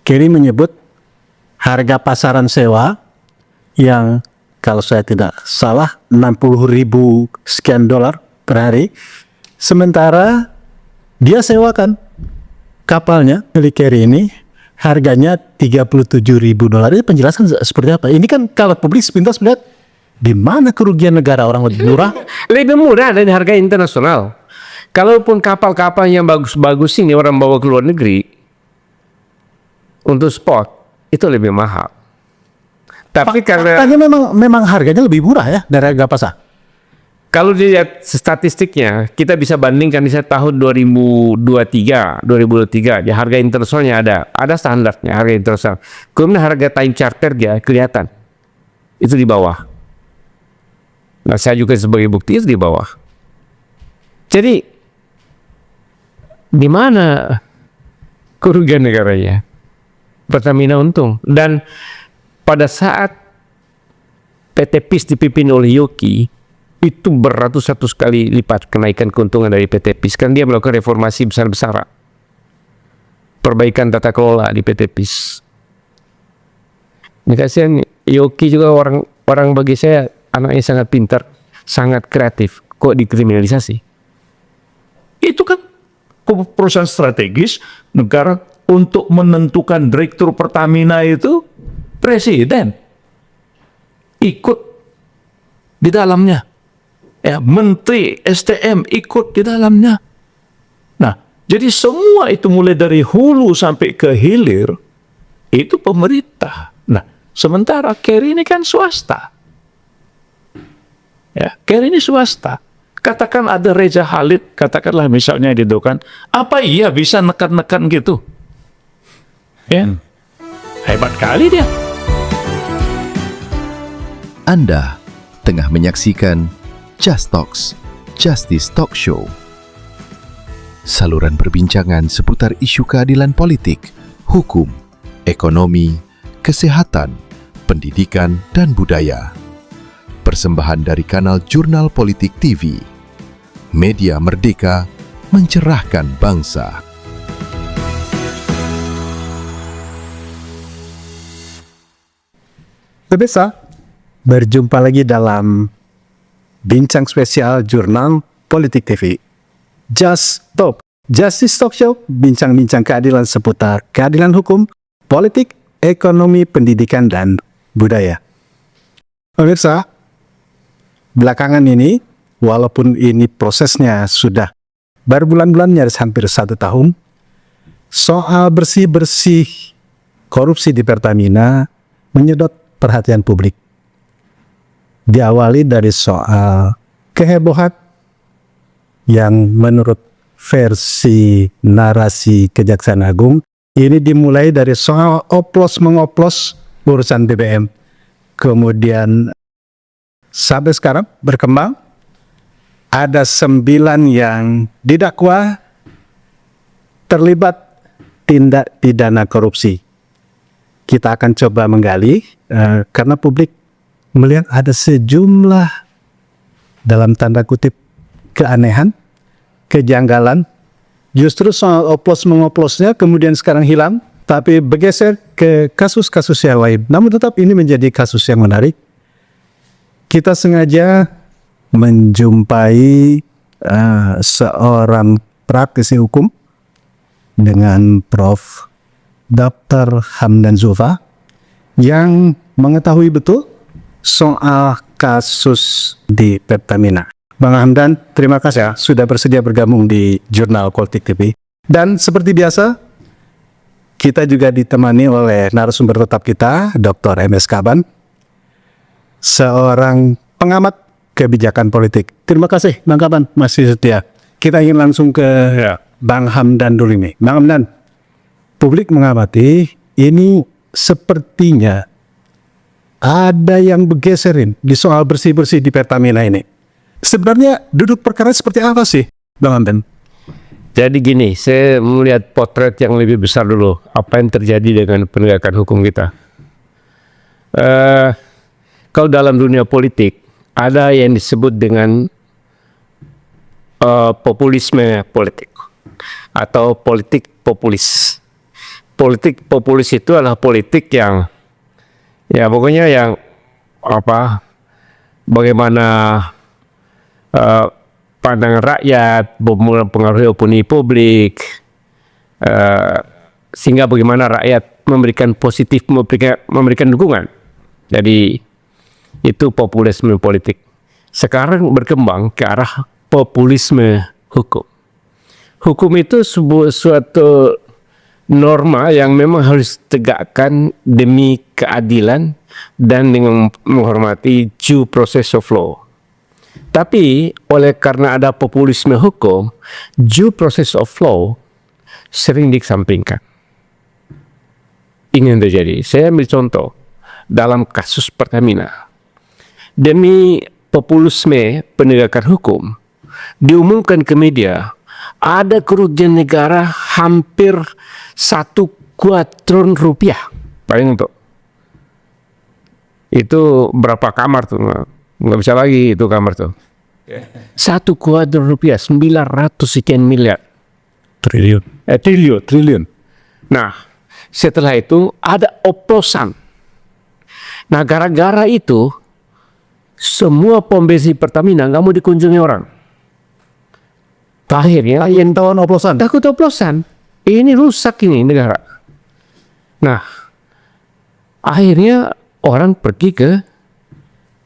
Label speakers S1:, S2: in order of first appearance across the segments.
S1: Kerry menyebut harga pasaran sewa yang kalau saya tidak salah 60.000 sekian dolar per hari. Sementara dia sewakan kapalnya milik Kerry ini harganya 37.000 dolar. Ini penjelasan seperti apa? Ini kan kalau publik sepintas melihat di mana kerugian negara orang lebih murah?
S2: Lebih murah dari harga internasional. Kalaupun kapal-kapal yang bagus-bagus ini orang bawa ke luar negeri untuk spot itu lebih mahal. Tapi karena
S1: faktanya memang harganya lebih murah ya dari harga pasar.
S2: kalau dilihat statistiknya, kita bisa bandingkan di tahun 2023, ya harga internasionalnya ada standarnya harga internasional. Kemudian harga time charter dia kelihatan itu di bawah. Nah, saya juga sebagai bukti itu di bawah. Jadi di mana kerugian negaranya? Pertamina untung. Dan pada saat PT PIS dipimpin oleh Yoki, itu beratus-ratus kali lipat kenaikan keuntungan dari PT PIS. Kan dia melakukan reformasi besar-besaran. Perbaikan tata kelola di PT PIS. Ini kasihan, Yoki juga orang bagi saya, anaknya sangat pintar, sangat kreatif. Kok dikriminalisasi?
S3: Itu kan perusahaan strategis negara. Untuk menentukan direktur Pertamina itu presiden ikut di dalamnya, ya, menteri STM ikut di dalamnya. Nah, jadi semua itu mulai dari hulu sampai ke hilir itu pemerintah. Nah, sementara Kerry ini kan swasta, ya, Kerry ini swasta. Katakan ada Reza Khalid, katakanlah misalnya di Dokan, apa iya bisa nekan-nekan gitu? Ya, hebat kali dia.
S4: Anda tengah menyaksikan Just Talks, Justice Talk Show. Saluran perbincangan seputar isu keadilan politik, hukum, ekonomi, kesehatan, pendidikan, dan budaya. Persembahan dari kanal Jurnal Politik TV. Media merdeka, mencerahkan bangsa.
S1: Pemirsa, berjumpa lagi dalam bincang spesial Jurnal Politik TV. Just Talk, Justice Talk Show, bincang-bincang keadilan seputar keadilan hukum, politik, ekonomi, pendidikan, dan budaya. Pemirsa, belakangan ini, walaupun ini prosesnya sudah berbulan-bulan, nyaris hampir 1 tahun, soal bersih-bersih korupsi di Pertamina menyedot perhatian publik. Diawali dari soal kehebohan yang menurut versi narasi Kejaksaan Agung ini dimulai dari soal oplos-mengoplos urusan BBM. Kemudian sampai sekarang berkembang ada 9 yang didakwa terlibat tindak pidana korupsi. Kita akan coba menggali karena publik melihat ada sejumlah dalam tanda kutip keanehan, kejanggalan. Justru soal oplos-mengoplosnya kemudian sekarang hilang, tapi bergeser ke kasus-kasus yang lain. Namun tetap ini menjadi kasus yang menarik. Kita sengaja menjumpai seorang praktisi hukum dengan Prof. Dr. Hamdan Zulfa yang mengetahui betul soal kasus di Pertamina. Bang Hamdan, terima kasih ya sudah bersedia bergabung di Jurnal Politik TV. Dan seperti biasa, kita juga ditemani oleh narasumber tetap kita, Dr. MS Kaban, seorang pengamat kebijakan politik. Terima kasih, Bang Kaban, masih setia. Kita ingin langsung ke Bang Hamdan dulu nih. Bang Hamdan, publik mengamati ini sepertinya ada yang bergeserin di soal bersih-bersih di Pertamina ini. Sebenarnya duduk perkara seperti apa sih, Bang Hamdan?
S2: Jadi gini, saya melihat potret yang lebih besar dulu. Apa yang terjadi dengan penegakan hukum kita. Kalau dalam dunia politik, ada yang disebut dengan populisme politik. Atau politik populis. politik populis itu adalah politik yang ya pokoknya yang apa bagaimana pandangan rakyat mempengaruhi opini publik sehingga bagaimana rakyat memberikan memberikan dukungan. Jadi itu populisme politik. Sekarang berkembang ke arah populisme hukum. Hukum itu suatu norma yang memang harus tegakkan demi keadilan dan dengan menghormati due process of law. Tapi oleh karena ada populisme hukum, due process of law sering dikesampingkan. Ingin terjadi. Saya ambil contoh dalam kasus Pertamina. Demi populisme penegakan hukum, diumumkan ke media ada kerugian negara hampir 1 kuadron rupiah. Bayangin tuh. Itu berapa kamar tuh? Nggak bisa lagi itu kamar tuh. 1 kuadron rupiah, 900 sekian miliar. Triliun. Nah, setelah itu ada oplosan. Nah, gara-gara itu semua pom bensin Pertamina nggak mau dikunjungi orang. Akhirnya
S1: Yang tahun oplosan.
S2: takut oplosan. Ini rusak ini negara. Nah, akhirnya orang pergi ke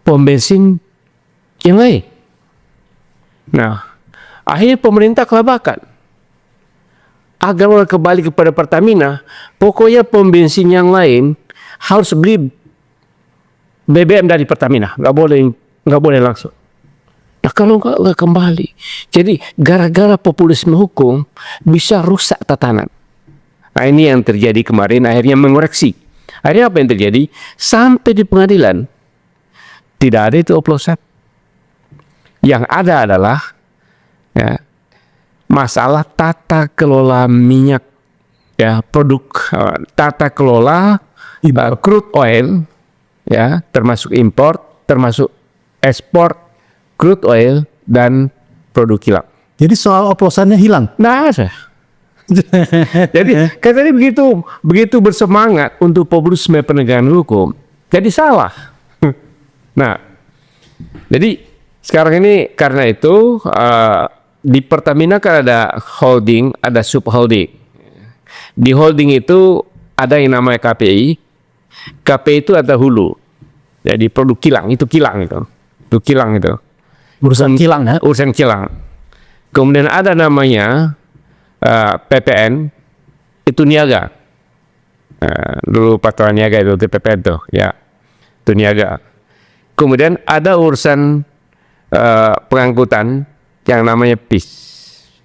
S2: pom bensin yang lain. Nah, akhirnya pemerintah kelabakan. Agar orang kembali kepada Pertamina, pokoknya pom bensin yang lain harus beli BBM dari Pertamina, nggak boleh langsung. Nah kalau nggak kembali, jadi gara-gara populisme hukum bisa rusak tatanan. Nah ini yang terjadi kemarin, akhirnya mengoreksi. Akhirnya apa yang terjadi? Sampai di pengadilan tidak ada itu oplosan. Yang ada adalah ya, masalah tata kelola minyak, ya produk tata kelola crude oil. Ya, termasuk import, termasuk ekspor crude oil dan produk kilang.
S1: Jadi soal oplosannya hilang.
S2: Nah, jadi katanya begitu bersemangat untuk populisme penegakan hukum, jadi salah. Nah, jadi sekarang ini karena itu di Pertamina kan ada holding, ada subholding. Di holding itu ada yang namanya KPI. KPI itu ada hulu. Jadi produk kilang itu.
S1: Urusan kilang ya.
S2: Urusan kilang. Kemudian ada namanya PPN, itu niaga. Dulu patokan niaga itu PPN tuh, ya. Itu niaga. Kemudian ada urusan pengangkutan yang namanya PIS.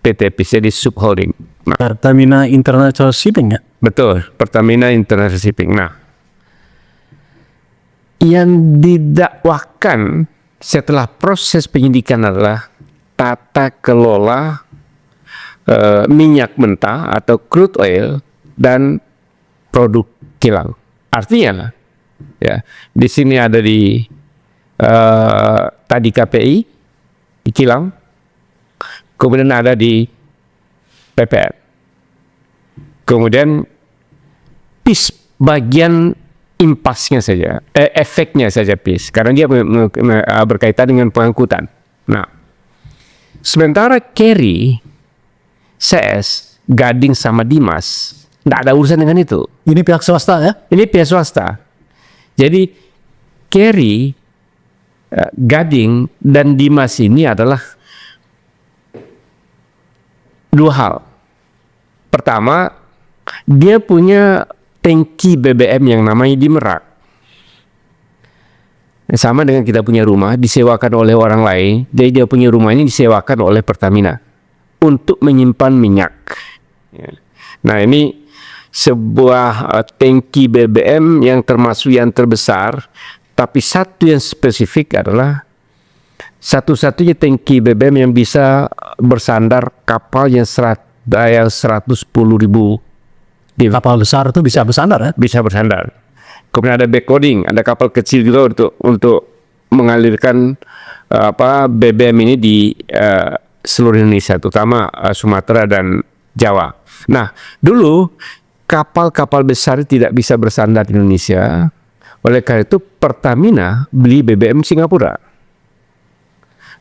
S2: PT PIS, jadi subholding. Nah,
S1: Pertamina International Shipping ya.
S2: betul, Pertamina International Shipping. Nah, yang didakwakan setelah proses penyidikan adalah tata kelola minyak mentah atau crude oil dan produk kilang. Artinya, ya di sini ada di tadi KPI di kilang, kemudian ada di PPN, kemudian PIS bagian impasnya saja, efeknya saja PIS, karena dia berkaitan dengan pengangkutan. Nah, sementara Carry, CS, Gading sama Dimas, tidak ada urusan dengan itu.
S1: Ini pihak swasta ya.
S2: Ini pihak swasta. Jadi Carry, Gading, dan Dimas ini adalah dua hal. Pertama, dia punya tangki BBM yang namanya di Merak. Sama dengan kita punya rumah disewakan oleh orang lain, jadi dia punya rumah ini disewakan oleh Pertamina untuk menyimpan minyak. Nah ini sebuah tangki BBM yang termasuk yang terbesar, tapi satu yang spesifik adalah satu-satunya tangki BBM yang bisa bersandar kapal yang 110.000.
S1: Kapal besar itu bisa bersandar ya.
S2: Bisa bersandar. Kemudian ada backloading, ada kapal kecil gitu untuk mengalirkan BBM ini di seluruh Indonesia, terutama Sumatera dan Jawa. Nah, dulu kapal-kapal besar tidak bisa bersandar di Indonesia. Oleh karena itu Pertamina beli BBM Singapura.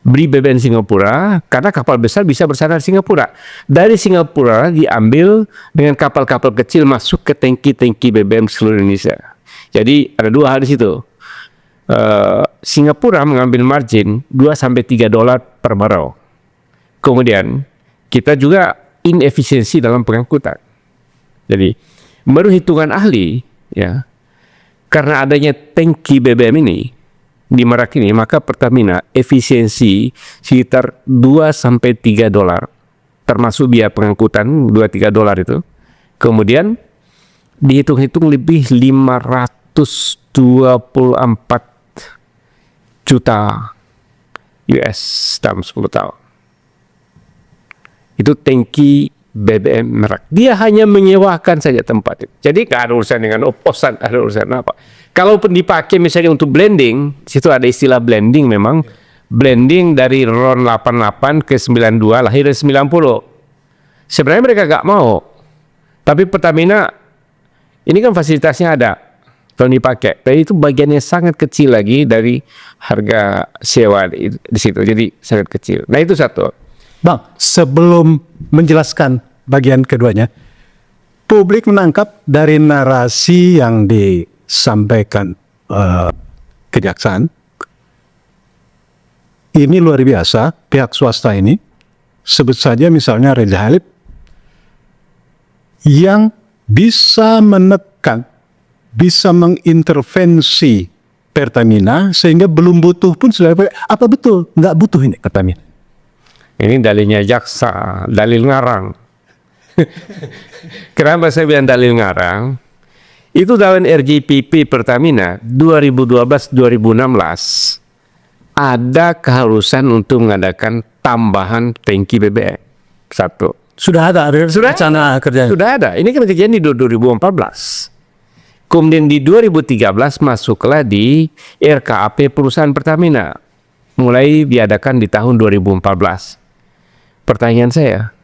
S2: Beli BBM Singapura karena kapal besar bisa bersandar di Singapura. Dari Singapura diambil dengan kapal-kapal kecil masuk ke tangki-tangki BBM seluruh Indonesia. Jadi ada dua hal di situ. Singapura mengambil margin $2-3 per barrel. Kemudian kita juga inefisiensi dalam pengangkutan. Jadi menurut hitungan ahli, ya, karena adanya tangki BBM ini di Merak ini, maka Pertamina efisiensi sekitar $2-3, termasuk biaya pengangkutan $2-3 itu. Kemudian dihitung-hitung lebih 524 juta US dalam 10 tahun. Itu tangki BBM Merak. Dia hanya menyewakan saja tempat itu. Jadi nggak ada urusan dengan oposan, ada urusan apa. Kalaupun dipakai misalnya untuk blending, situ ada istilah blending memang. Blending dari RON 88 ke 92, lahir dari 90. Sebenarnya mereka nggak mau. Tapi Pertamina, ini kan fasilitasnya ada. Kalau dipakai. Dan itu bagiannya sangat kecil lagi dari harga sewa di situ. Jadi sangat kecil. Nah itu satu.
S1: Bang, sebelum menjelaskan bagian keduanya, publik menangkap dari narasi yang disampaikan kejaksaan, ini luar biasa, pihak swasta ini, sebut saja misalnya Reza Halid, yang bisa menekan, bisa mengintervensi Pertamina, sehingga belum butuh pun sudah, apa betul? Nggak butuh ini Pertamina.
S2: Ini dalilnya jaksa, dalil ngarang. Kenapa saya bilang dalil ngarang? Itu dalam RJPP Pertamina 2012-2016 ada keharusan untuk mengadakan tambahan tangki BBM. Satu.
S1: Sudah ada rencana kerja.
S2: Sudah ada. Ini kan kejadian di 2014. Kemudian di 2013 masuklah di RKAP perusahaan Pertamina. Mulai diadakan di tahun 2014. Pertanyaan saya,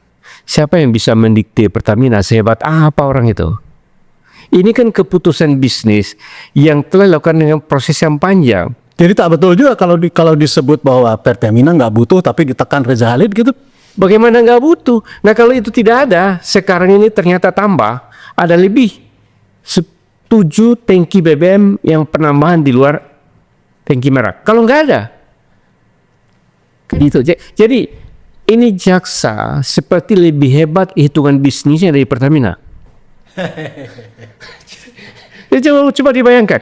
S2: siapa yang bisa mendikte Pertamina sehebat apa orang itu? Ini kan keputusan bisnis yang telah dilakukan dengan proses yang panjang.
S1: Jadi tak betul juga kalau disebut bahwa Pertamina nggak butuh tapi ditekan Reza Halid gitu.
S2: Bagaimana nggak butuh? Nah kalau itu tidak ada, sekarang ini ternyata tambah. Ada lebih 7 tangki BBM yang penambahan di luar tangki Merak. Kalau nggak ada. Gitu. Jadi ini jaksa seperti lebih hebat hitungan bisnisnya dari Pertamina. Coba dibayangkan.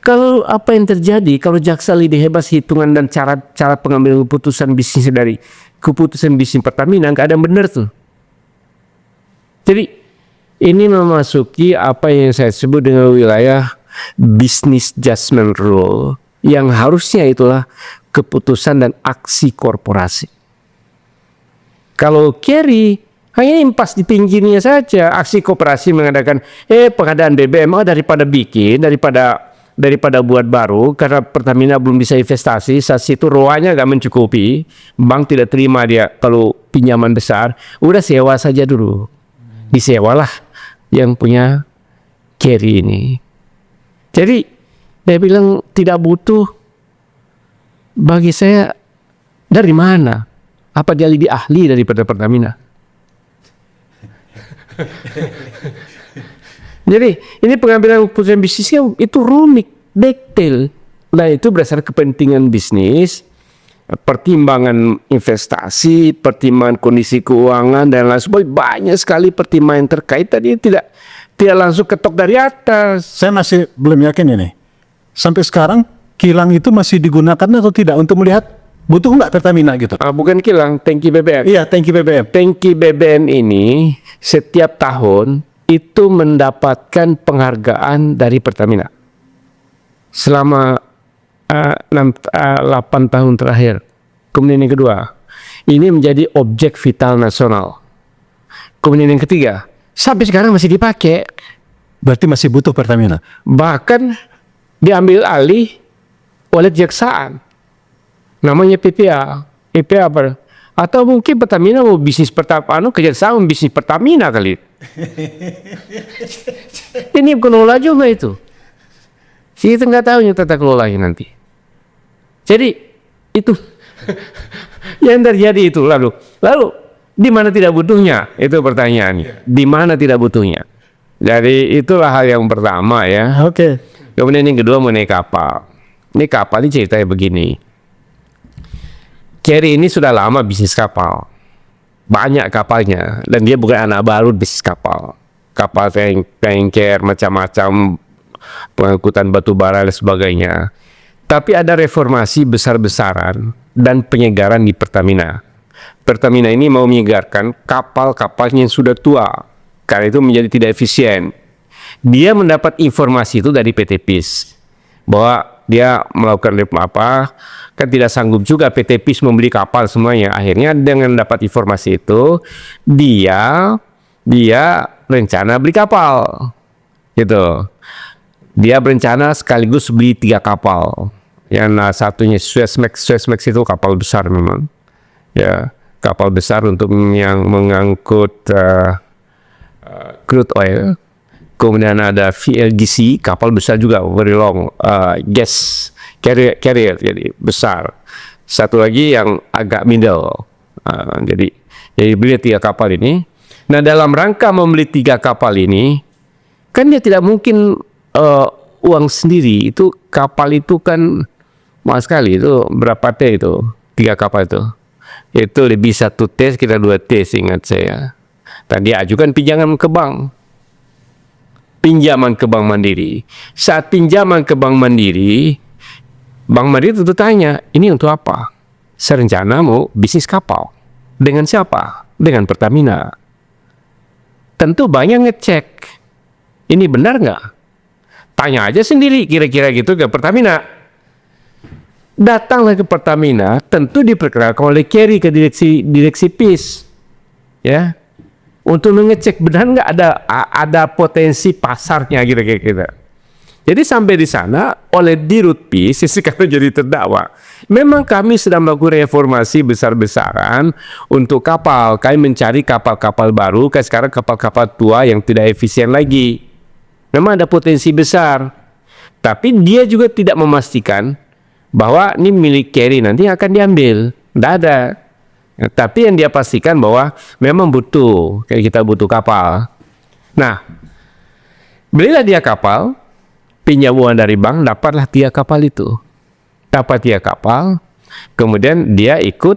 S2: Kalau apa yang terjadi kalau jaksa lebih hebat hitungan dan cara pengambilan keputusan bisnis dari keputusan bisnis Pertamina, nggak ada yang benar tuh. Jadi ini memasuki apa yang saya sebut dengan wilayah business judgment rule yang harusnya itulah keputusan dan aksi korporasi. Kalau carry hanya impas di pinggirnya saja, aksi korporasi mengadakan pengadaan BBM daripada buat baru karena Pertamina belum bisa investasi, saat itu ROA-nya nggak mencukupi, bank tidak terima dia kalau pinjaman besar, udah sewa saja dulu, disewalah yang punya carry ini. Jadi dia bilang tidak butuh, bagi saya dari mana? Apa dia lebih ahli daripada Pertamina? Jadi ini pengambilan keputusan bisnisnya itu rumit, detail. Nah itu berdasarkan kepentingan bisnis, pertimbangan investasi, pertimbangan kondisi keuangan dan lain sebagainya. Banyak sekali pertimbangan terkait tadi tidak langsung ketok dari atas.
S1: Saya masih belum yakin ini. Sampai sekarang kilang itu masih digunakan atau tidak untuk melihat butuh nggak Pertamina gitu?
S2: Bukan kilang, tangki BBM.
S1: Iya, tangki BBM.
S2: Tangki BBM ini setiap tahun itu mendapatkan penghargaan dari Pertamina. Selama 8 tahun terakhir. Kemudian yang kedua, ini menjadi objek vital nasional. Kemudian yang ketiga, sampai sekarang masih dipakai.
S1: Berarti masih butuh Pertamina.
S2: Bahkan diambil alih oleh kejaksaan. Namanya PPA. PPA apa? Atau mungkin Pertamina mau bisnis kejaksaan bisnis Pertamina kali. Ini pengelola juga itu. Kita nggak tahu yang tata kelolanya nanti. Jadi itu yang terjadi itu. Lalu di mana tidak butuhnya? Itu pertanyaannya. Di mana tidak butuhnya? Jadi itulah hal yang pertama ya. Oke. Kemudian yang kedua mengenai kapal. Ini kapal ini ceritanya begini. Kerry ini sudah lama bisnis kapal. Banyak kapalnya. Dan dia bukan anak baru bisnis kapal. Kapal tanker, macam-macam, pengangkutan batu bara dan sebagainya. Tapi ada reformasi besar-besaran dan penyegaran di Pertamina. Pertamina ini mau menyegarkan kapal-kapalnya yang sudah tua. Karena itu menjadi tidak efisien. Dia mendapat informasi itu dari PT PIS. Bahwa dia melakukan apa, kan tidak sanggup juga PT PIS membeli kapal semuanya. Akhirnya dengan dapat informasi itu, dia rencana beli kapal. Gitu. Dia berencana sekaligus beli 3 kapal. Yang satunya Suezmax itu kapal besar memang. Ya, kapal besar untuk yang mengangkut crude oil. Kemudian ada VLGC, kapal besar juga, very long, gas carrier, jadi besar. Satu lagi yang agak middle. Jadi beli 3 kapal ini. Nah, dalam rangka membeli 3 kapal ini, kan dia tidak mungkin uang sendiri. Itu kapal itu kan mahal sekali. Itu berapa T itu? 3 kapal itu. Itu lebih 1 T, sekitar 2 T seingat saya. Dan dia ajukan pinjaman ke bank. Pinjaman ke Bank Mandiri. Saat pinjaman ke Bank Mandiri tentu tanya, ini untuk apa? Saya rencana mau bisnis kapal. Dengan siapa? Dengan Pertamina. Tentu banyak ngecek. Ini benar nggak? Tanya aja sendiri kira-kira gitu ke Pertamina. Datanglah ke Pertamina, tentu diperkenalkan oleh Kerry ke direksi PIS. Ya. Untuk mengecek benar nggak ada potensi pasarnya kira-kira. Jadi sampai di sana oleh Dirut PIS sekarang jadi terdakwa. Memang kami sedang melakukan reformasi besar-besaran untuk kapal. Kami mencari kapal-kapal baru, kayak sekarang kapal-kapal tua yang tidak efisien lagi. Memang ada potensi besar. Tapi dia juga tidak memastikan bahwa ini milik Kerry nanti akan diambil. Tidak ada. Tapi yang dia pastikan bahwa memang butuh, kayak kita butuh kapal. Nah, belilah dia kapal, pinjam uang dari bank, dapatlah 3 kapal itu. Dapat 3 kapal, kemudian dia ikut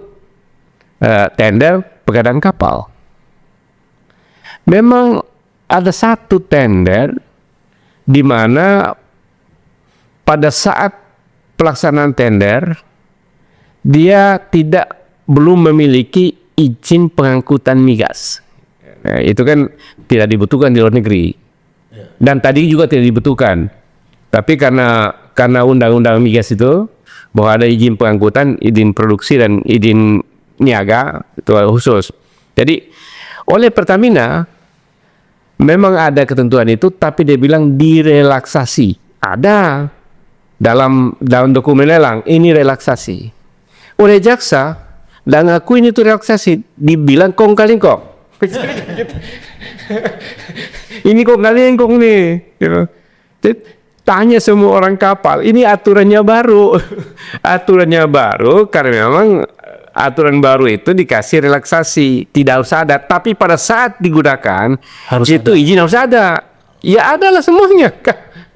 S2: tender pengadaan kapal. Memang ada satu tender di mana pada saat pelaksanaan tender, dia belum memiliki izin pengangkutan migas. Nah, itu kan tidak dibutuhkan di luar negeri. Dan tadi juga tidak dibutuhkan. Tapi karena undang-undang migas itu, bahwa ada izin pengangkutan, izin produksi, dan izin niaga, itu khusus. Jadi, oleh Pertamina, memang ada ketentuan itu, tapi dia bilang direlaksasi. Ada dalam dokumen lelang, ini relaksasi. Oleh jaksa, dan aku ini tuh relaksasi, dibilang kong kali kong. Ini kong kali kong nih. Tanya semua orang kapal, ini aturannya baru. Aturannya baru karena memang aturan baru itu dikasih relaksasi, tidak usah ada. Tapi pada saat digunakan, harus itu ada. Izin harus ada. Ya adalah semuanya.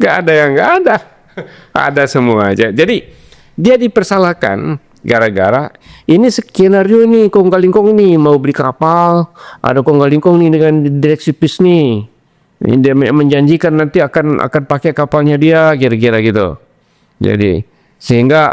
S2: Gak ada yang gak ada. Ada semua aja. Jadi dia dipersalahkan gara-gara ini skenario nih kong kali kong nih mau beli kapal, ada kong kali kong nih dengan direksi PIS nih. Ini dia menjanjikan nanti akan pakai kapalnya dia kira-kira gitu. Jadi sehingga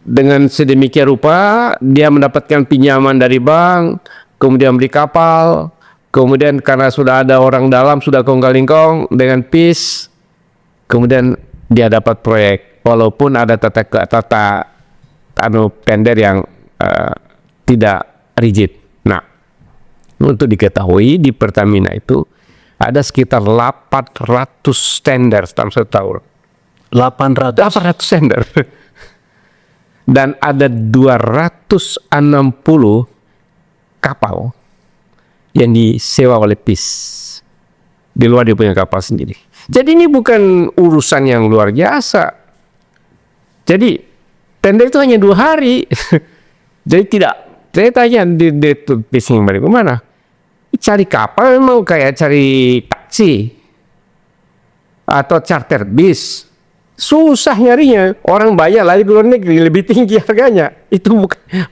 S2: dengan sedemikian rupa dia mendapatkan pinjaman dari bank, kemudian beli kapal, kemudian karena sudah ada orang dalam sudah kong kali kong dengan PIS, kemudian dia dapat proyek. Walaupun ada tata tender yang tidak rigid. Nah, untuk diketahui di Pertamina itu ada sekitar 800 tender dalam setahun. 800 tender. Dan ada 260 kapal yang disewa oleh PIS. Di luar dia punya kapal sendiri. Jadi ini bukan urusan yang luar biasa. Jadi tender itu hanya 2 hari. Jadi tidak, saya tanya di fishing balik kemana? Cari kapal memang kayak cari taksi atau charter bis. Susah nyarinya. Orang bayar lari ke luar negeri lebih tinggi harganya. Itu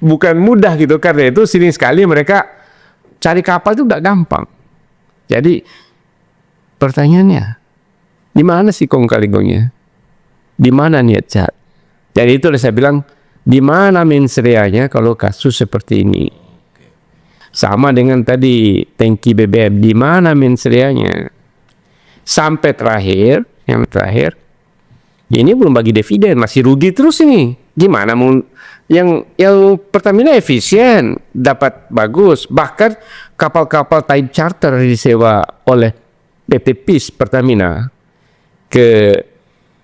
S2: bukan mudah gitu. Karena itu sering sekali mereka cari kapal itu tidak gampang. Jadi pertanyaannya, di mana sih kong kali gongnya? Di mana niat jahat? Jadi itu saya bilang, di mana mensreanya kalau kasus seperti ini? Sama dengan tadi tangki BBM, di mana mensreanya? Sampai terakhir, yang terakhir, ini belum bagi dividen, masih rugi terus ini. Gimana mau yang Pertamina efisien, dapat bagus, bahkan kapal-kapal time charter disewa oleh PT PIS Pertamina ke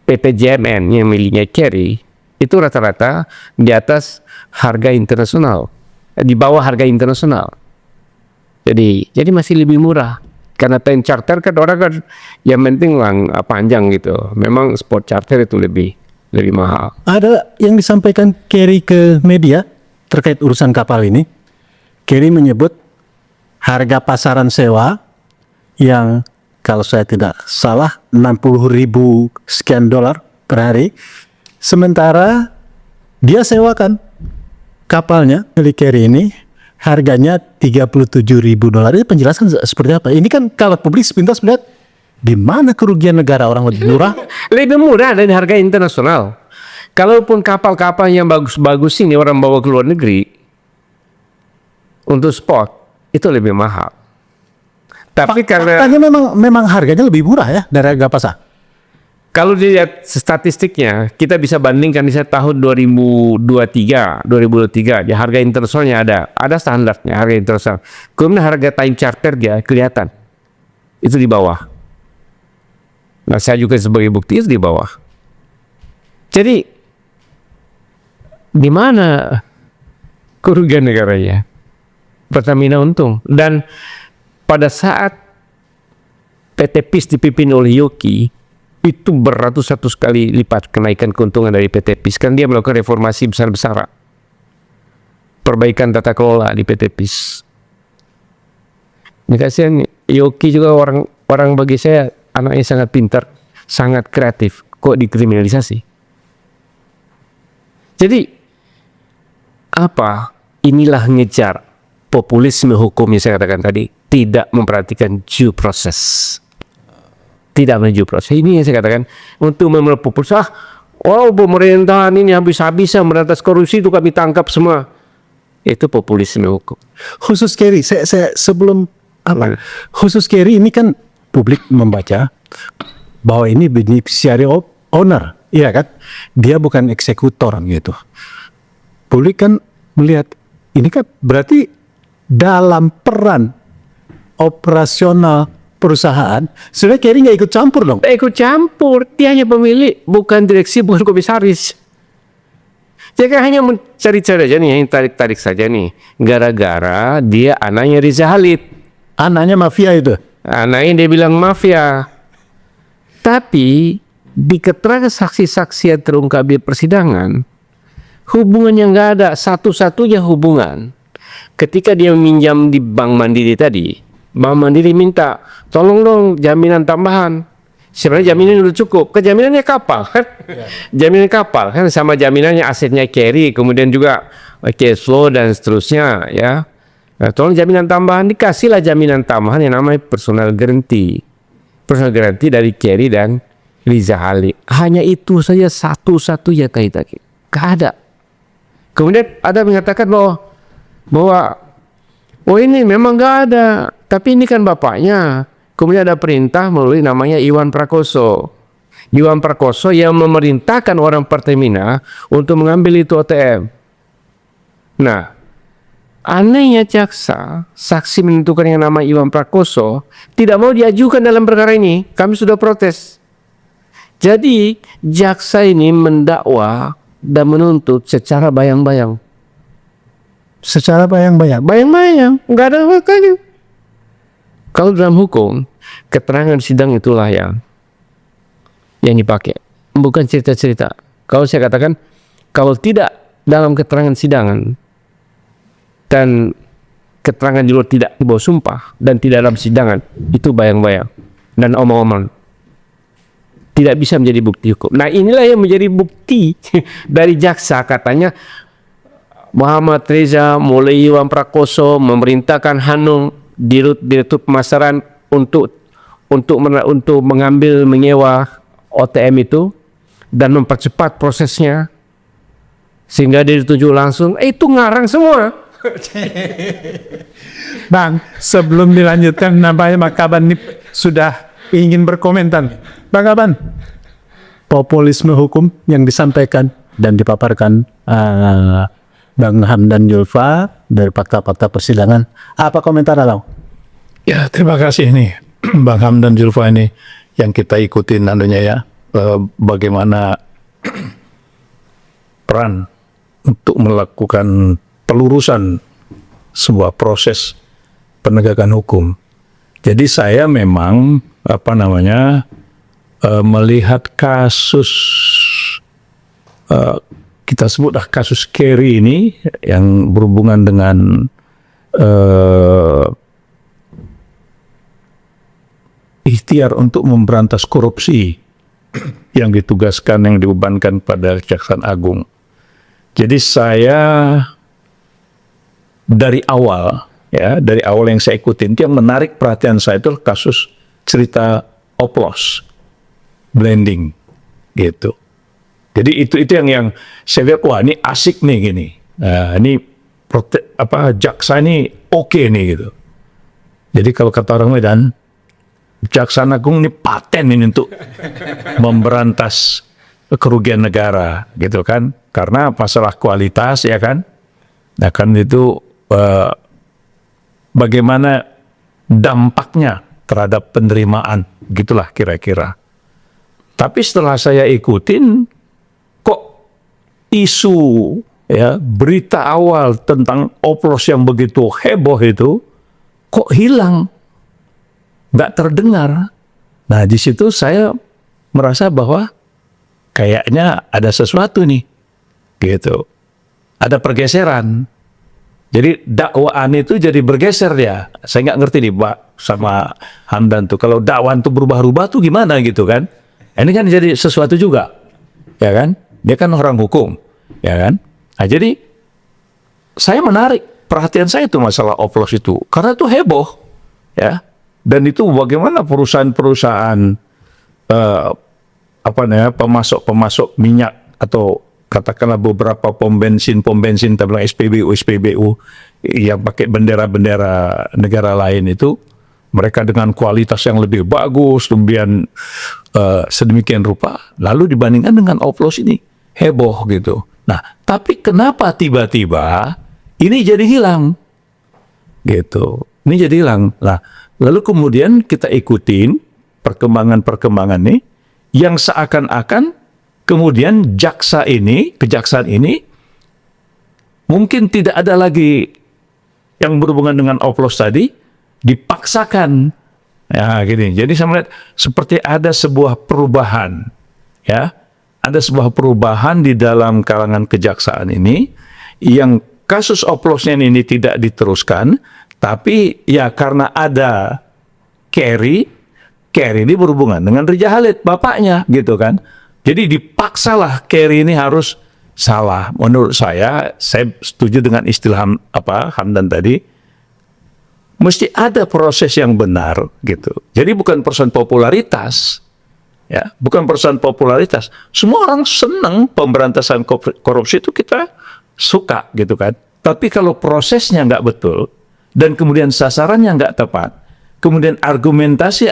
S2: PT JMN yang miliknya Carry itu rata-rata di atas harga internasional, di bawah harga internasional. Jadi masih lebih murah karena time charter kan orang kan yang penting uang panjang gitu. Memang spot charter itu lebih mahal.
S1: Ada yang disampaikan Kerry ke media terkait urusan kapal ini. Kerry menyebut harga pasaran sewa yang kalau saya tidak salah 60.000 sekian dolar per hari. Sementara dia sewakan kapalnya milik Kerry ini harganya 37.000 dolar. Ini penjelasan seperti apa? Ini kan kalau publik sepintas melihat di mana kerugian negara orang lebih murah?
S2: Lebih murah dari harga internasional. Kalaupun kapal-kapal yang bagus-bagus ini orang bawa ke luar negeri untuk spot itu lebih mahal. Tapi karena
S1: faktanya memang harganya lebih murah ya dari harga pasar.
S2: kalau dilihat statistiknya, kita bisa bandingkan di tahun 2023, ya harga internasionalnya ada standarnya harga internasional. Kemudian harga time charter dia kelihatan itu di bawah. Nah, saya juga sebagai bukti itu di bawah. Jadi di mana kerugian negaranya? Pertamina untung. Dan pada saat PT PIS dipimpin oleh Yoki, itu beratus-ratus kali lipat kenaikan keuntungan dari PT PIS. Kan dia melakukan reformasi besar-besaran. Perbaikan tata kelola di PT PIS. Ini kasihan, Yoki juga orang bagi saya anaknya sangat pintar, sangat kreatif. Kok dikriminalisasi? Jadi, apa? Inilah ngejar populisme hukum yang saya katakan tadi. Tidak memperhatikan due process. Tidak menuju proses. Ini yang saya katakan untuk memperpupus. Pemerintahan ini habis-habisan merantas korupsi itu kami tangkap semua. Itu populisme hukum.
S1: Khusus Kerry, saya sebelum apa? Khusus Kerry ini kan publik membaca bahwa ini beneficiary owner, iya kan? Dia bukan eksekutor gitu. Publik kan melihat ini kan berarti dalam peran operasional perusahaan, sebenarnya Kerry nggak ikut campur dong?
S2: Ikut campur, dia hanya pemilik, bukan direksi, bukan komisaris. Dia kan hanya mencari-cari aja nih, yang tarik-tarik saja nih. Gara-gara dia anaknya Riza Khalid.
S1: Anaknya mafia itu?
S2: Anaknya dia bilang mafia. Tapi di keterangan saksi-saksi yang terungkap di persidangan, hubungan yang nggak ada, satu-satunya hubungan. Ketika dia meminjam di Bank Mandiri tadi, Bank Mandiri minta, tolong dong jaminan tambahan. Sebenarnya jaminan udah cukup. Kejaminannya kapal kan? Jaminan kapal kan sama jaminannya asetnya Kerry, kemudian juga cash flow dan seterusnya ya. Nah, tolong jaminan tambahan, dikasihlah jaminan tambahan yang namanya personal guarantee. Personal guarantee dari Kerry dan Riza Khalid. Hanya itu saja satu-satunya kaitannya. Gak ada. Kemudian ada mengatakan bahwa ini memang gak ada, tapi ini kan bapaknya. Kemudian ada perintah melalui namanya Iwan Prakoso. Iwan Prakoso yang memerintahkan orang Pertamina untuk mengambil itu OTM. Nah, anehnya jaksa, saksi menentukan yang nama Iwan Prakoso tidak mau diajukan dalam perkara ini. Kami sudah protes. Jadi jaksa ini mendakwa dan menuntut secara bayang-bayang.
S1: Secara bayang-bayang.
S2: Bayang-bayang, nggak ada makanya. Kalau dalam hukum, keterangan sidang itulah yang dipakai, bukan cerita-cerita. Kalau saya katakan, kalau tidak dalam keterangan sidangan dan keterangan di luar tidak dibawa sumpah dan tidak dalam sidangan, itu bayang-bayang dan omong-omong, tidak bisa menjadi bukti hukum. Nah, inilah yang menjadi bukti dari jaksa. Katanya Muhammad Reza Mulai Iwan Prakoso memerintahkan Hanung Direktur Pemasaran untuk mengambil menyewa OTM itu dan mempercepat prosesnya sehingga dia ditunjuk langsung. Itu ngarang semua.
S3: Bang, sebelum dilanjutkan, nampaknya Bang Kaban ini sudah ingin berkomentar. Bang Kaban,
S1: Populisme hukum yang disampaikan dan dipaparkan Bang Hamdan Zulfa dari fakta-fakta persidangan. Apa komentar Abang?
S3: ya terima kasih nih Bang Hamdan Zulfa ini yang kita ikutin anunya ya, bagaimana peran untuk melakukan pelurusan sebuah proses penegakan hukum. Jadi saya memang melihat kasus kita sebutlah kasus Kerry ini yang berhubungan dengan ikhtiar untuk memberantas korupsi yang ditugaskan, yang dibebankan pada Kejaksaan Agung. Jadi saya dari awal yang saya ikutin, itu yang menarik perhatian saya itu kasus cerita oplos, blending gitu. Jadi itu yang saya lihat, wah ini asik nih gini. Nah, ini jaksa ini oke nih gitu. Jadi kalau kata orang Medan, Kejaksaan Agung ini paten ini untuk memberantas kerugian negara gitu kan. Karena masalah kualitas ya kan. Nah kan itu bagaimana dampaknya terhadap penerimaan, gitulah kira-kira. Tapi setelah saya ikutin, kok isu ya berita awal tentang oplos yang begitu heboh itu kok hilang, nggak terdengar. Nah di situ saya merasa bahwa kayaknya ada sesuatu nih, gitu. Ada pergeseran. Jadi dakwaan itu jadi bergeser dia. Saya nggak ngerti nih Pak sama Hamdan tuh. Kalau dakwaan tuh berubah-ubah tuh gimana gitu kan? Ini kan jadi sesuatu juga, ya kan? Dia kan orang hukum, ya kan? Nah jadi saya menarik perhatian saya itu masalah oplos itu karena itu heboh, ya. Dan itu bagaimana perusahaan-perusahaan pemasok minyak atau katakanlah beberapa pom bensin tabung SPBU yang pakai bendera-bendera negara lain itu, mereka dengan kualitas yang lebih bagus, kemudian sedemikian rupa, lalu dibandingkan dengan oplos ini heboh gitu. Nah, tapi kenapa tiba-tiba ini jadi hilang? Gitu. Ini jadi hilang. Nah, lalu kemudian kita ikutin perkembangan nih yang seakan-akan kemudian kejaksaan ini mungkin tidak ada lagi yang berhubungan dengan oplos tadi, dipaksakan. Ya, gini. Jadi saya melihat seperti ada sebuah perubahan, ya. Ada sebuah perubahan di dalam kalangan kejaksaan ini yang kasus oplosnya ini tidak diteruskan, tapi ya karena ada Kerry ini berhubungan dengan Reza Khalid, bapaknya, gitu kan. Jadi dipaksalah Kerry ini harus salah. Menurut saya setuju dengan istilah Hamdan tadi, mesti ada proses yang benar gitu. Jadi bukan persoalan popularitas, ya, bukan persoalan popularitas. Semua orang senang pemberantasan korupsi itu, kita suka gitu kan. Tapi kalau prosesnya nggak betul dan kemudian sasarannya nggak tepat, kemudian argumentasi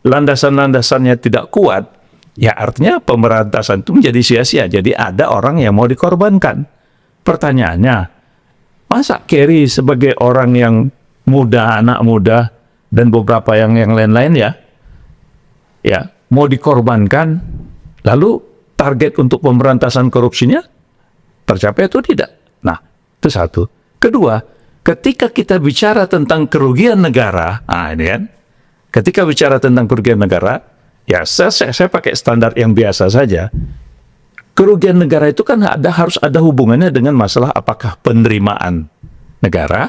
S3: landasan-landasannya tidak kuat, ya artinya pemberantasan itu menjadi sia-sia. Jadi ada orang yang mau dikorbankan. Pertanyaannya, masa Kerry sebagai orang yang muda, anak muda, dan beberapa yang lain-lain ya mau dikorbankan, lalu target untuk pemberantasan korupsinya tercapai atau tidak? Nah, itu satu. Kedua, ketika kita bicara tentang kerugian negara, ini kan, ketika bicara tentang kerugian negara, ya saya pakai standar yang biasa saja. Kerugian negara itu kan harus ada hubungannya dengan masalah apakah penerimaan negara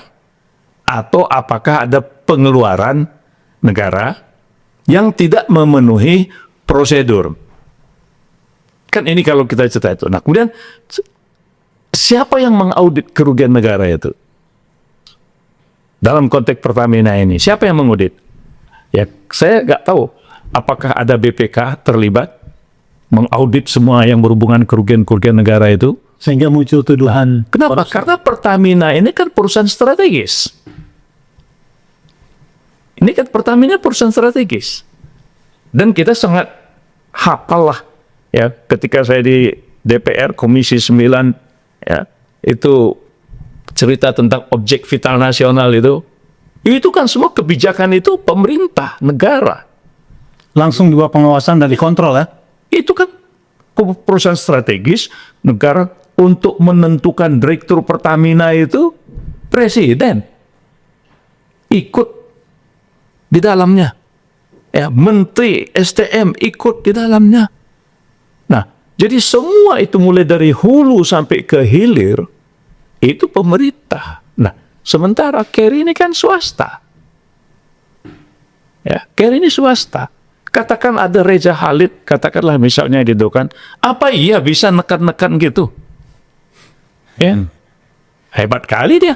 S3: atau apakah ada pengeluaran negara yang tidak memenuhi prosedur. Kan ini kalau kita cerita itu. Nah, kemudian siapa yang mengaudit kerugian negara itu? Dalam konteks Pertamina ini, siapa yang mengaudit? Ya, saya nggak tahu apakah ada BPK terlibat mengaudit semua yang berhubungan kerugian-kerugian negara itu.
S1: Sehingga muncul tuduhan.
S3: Kenapa? Karena Pertamina ini kan perusahaan strategis. Ini kan Pertamina perusahaan strategis. Dan kita sangat hafal lah, ya, ketika saya di DPR Komisi 9, ya, itu cerita tentang objek vital nasional itu kan semua kebijakan itu pemerintah, negara.
S1: Langsung di bawah pengawasan dan dikontrol ya.
S3: Itu kan perusahaan strategis negara. Untuk menentukan direktur Pertamina itu presiden ikut di dalamnya, ya, menteri SDM ikut di dalamnya. Nah, jadi semua itu mulai dari hulu sampai ke hilir itu pemerintah. Nah, sementara Carry ini kan swasta, ya, Carry ini swasta. Katakan ada Reza Khalid, katakanlah misalnya gitu kan, apa iya bisa nekan-nekan gitu? Ya, hebat kali dia,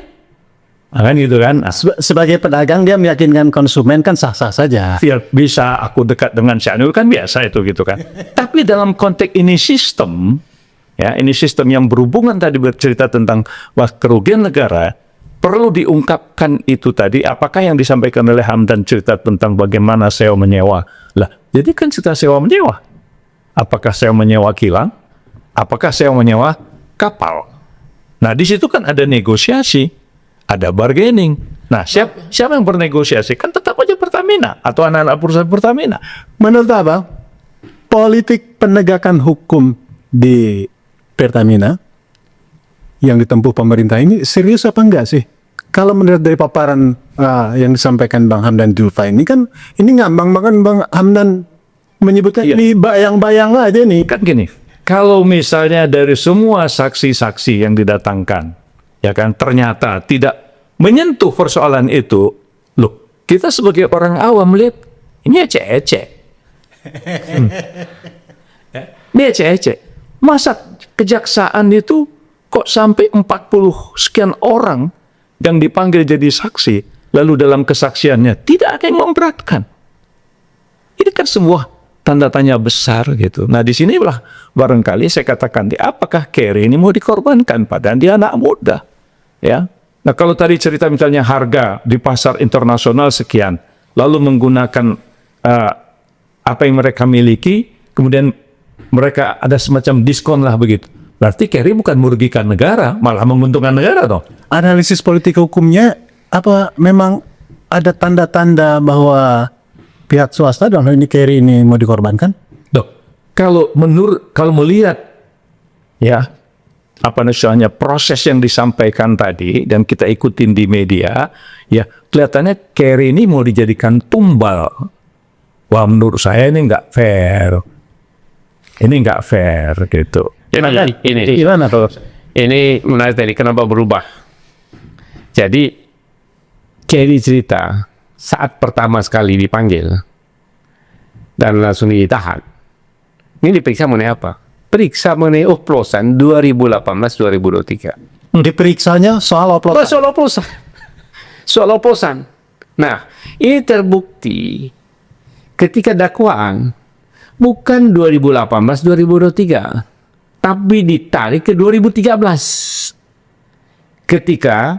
S3: kan gitu kan. Nah,
S1: Sebagai pedagang dia meyakinkan konsumen kan sah-sah saja.
S3: bisa aku dekat dengan Syahnur kan biasa itu gitu kan. Tapi dalam konteks ini sistem, ya, ini sistem yang berhubungan tadi bercerita tentang kerugian negara, perlu diungkapkan itu tadi. Apakah yang disampaikan oleh Hamdan cerita tentang bagaimana sewa menyewa? Lah, jadi kan cerita sewa menyewa. Apakah sewa menyewa kilang? Apakah sewa menyewa kapal? Nah, di situ kan ada negosiasi, ada bargaining. Nah, siapa yang bernegosiasi? Kan tetap aja Pertamina atau anak-anak perusahaan Pertamina.
S1: Menurut Abang, politik penegakan hukum di Pertamina yang ditempuh pemerintah ini serius apa enggak sih? Kalau menurut dari paparan yang disampaikan Bang Hamdan Zulfa ini kan, ini ngambang banget Bang Hamdan menyebutkan
S3: Iya.
S1: ini bayang-bayang aja nih.
S3: Kan gini, kalau misalnya dari semua saksi-saksi yang didatangkan, ya kan, ternyata tidak menyentuh persoalan itu, loh, kita sebagai orang awam melihat ini ecek-ecek. Ini ecek-ecek. Masa kejaksaan itu kok sampai 40 sekian orang yang dipanggil jadi saksi, lalu dalam kesaksiannya tidak ada yang memberatkan. Ini kan semua tanda tanya besar gitu. Nah, di sinilah barangkali saya katakan, apakah Carry ini mau dikorbankan padahal dia anak muda, ya. Nah, kalau tadi cerita misalnya harga di pasar internasional sekian, lalu menggunakan apa yang mereka miliki, kemudian mereka ada semacam diskon lah begitu. Berarti Carry bukan merugikan negara, malah menguntungkan negara dong.
S1: Analisis politik hukumnya, apa memang ada tanda-tanda bahwa pihak swasta dalam hal ini Carry ini mau dikorbankan?
S3: Dok, kalau melihat, ya, apa namanya, proses yang disampaikan tadi dan kita ikutin di media, ya, kelihatannya Carry ini mau dijadikan tumbal. Wah, menurut saya ini nggak fair. Ini nggak fair gitu.
S1: Gimana kalau
S2: Ini menarik tadi, kenapa berubah? Jadi, Carry cerita, saat pertama sekali dipanggil, dan langsung ditahan. Ini diperiksa mengenai apa? Periksa mengenai oplosan 2018-2023.
S1: diperiksanya soal oplosan?
S2: Soal oplosan. Soal oplosan. Nah, ini terbukti ketika dakwaan bukan 2018-2023. Tapi ditarik ke 2013. Ketika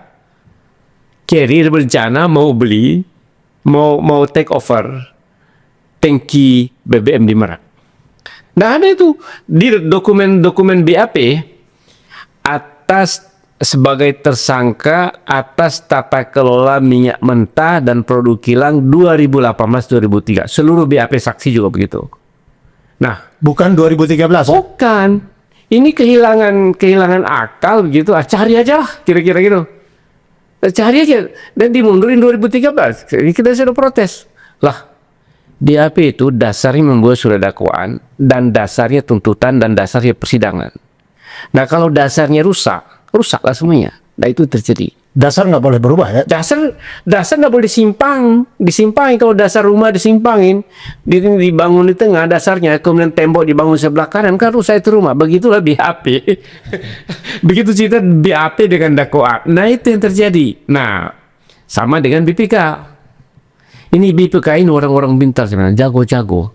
S2: Carry berencana mau beli, mau take over tangki BBM di Merak. Nah, ada itu di dokumen BAP atas sebagai tersangka atas tata kelola minyak mentah dan produk kilang 2018-2003. Seluruh BAP saksi juga begitu. Nah,
S1: Bukan 2013?
S2: bukan. Ini kehilangan akal begitu. Cari aja lah kira-kira gitu. Cari aja dan dimundurin 2013. Kita sudah protes. Lah, DAP itu dasarnya membuat surat dakwaan dan dasarnya tuntutan dan dasarnya persidangan. Nah, kalau dasarnya rusaklah semuanya. Nah, itu terjadi.
S5: Dasar nggak boleh berubah ya.
S2: Dasar nggak boleh disimpangin. Kalau dasar rumah disimpangin, dibangun di tengah dasarnya, kemudian tembok dibangun sebelah kanan, kan rusak itu rumah. Begitulah BAP. Begitu cerita BAP dengan dakwaan. Nah, itu yang terjadi. Nah, sama dengan BPK. Ini BPK ini orang-orang pintar sebenarnya, jago-jago.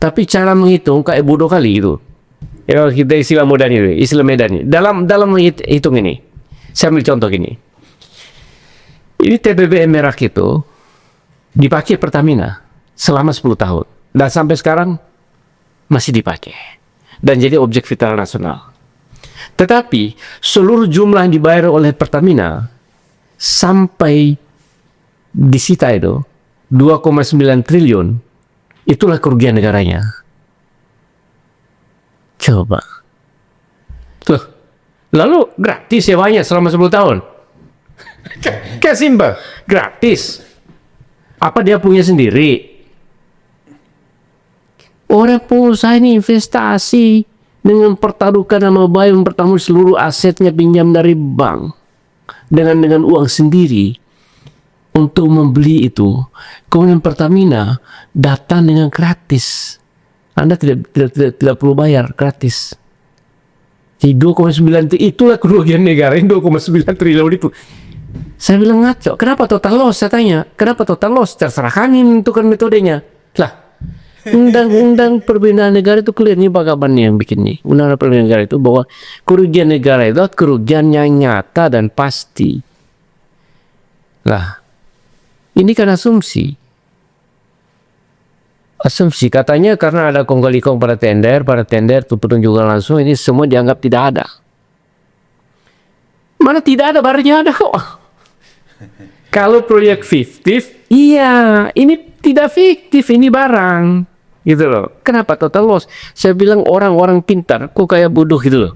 S2: Tapi cara menghitung kayak bodoh kali itu. Ya, kita istilah Medani. Dalam hitung ini, saya ambil contoh gini. Ini TBBM Merak itu dipakai Pertamina selama 10 tahun. Dan sampai sekarang masih dipakai. Dan jadi objek vital nasional. Tetapi seluruh jumlah yang dibayar oleh Pertamina sampai disita itu 2,9 triliun, itulah kerugian negaranya. Coba. Tuh. Lalu gratis sewanya selama 10 tahun. Kayak simpel, gratis. Apa dia punya sendiri? Orang pengusaha ini investasi dengan pertaruhkan nama baik, mempertaruhkan seluruh asetnya pinjam dari bank dengan uang sendiri untuk membeli itu. Kemudian Pertamina datang dengan gratis. Anda tidak perlu bayar, gratis. Jadi 2,9 itulah kerugian negara ini, 2,9 triliun itu. Saya bilang ngaco. Kenapa total loss? Saya tanya. Kenapa total loss? Terserah kami menentukan metodenya. Lah, undang-undang perbinaan negara itu clear. Ini Pak Kaban yang bikin nih. Undang-undang perbinaan negara itu bahwa kerugian negara itu kerugian yang nyata dan pasti. Lah, ini kan asumsi. Asumsi katanya karena ada kong kali kong pada tender itu penunjukan langsung, ini semua dianggap tidak ada. Mana tidak ada, barangnya ada kok. Kalau proyek fiktif, iya, ini tidak fiktif, ini barang, gitu loh. Kenapa total loss? Saya bilang orang-orang pintar, kok kayak bodoh gitu loh.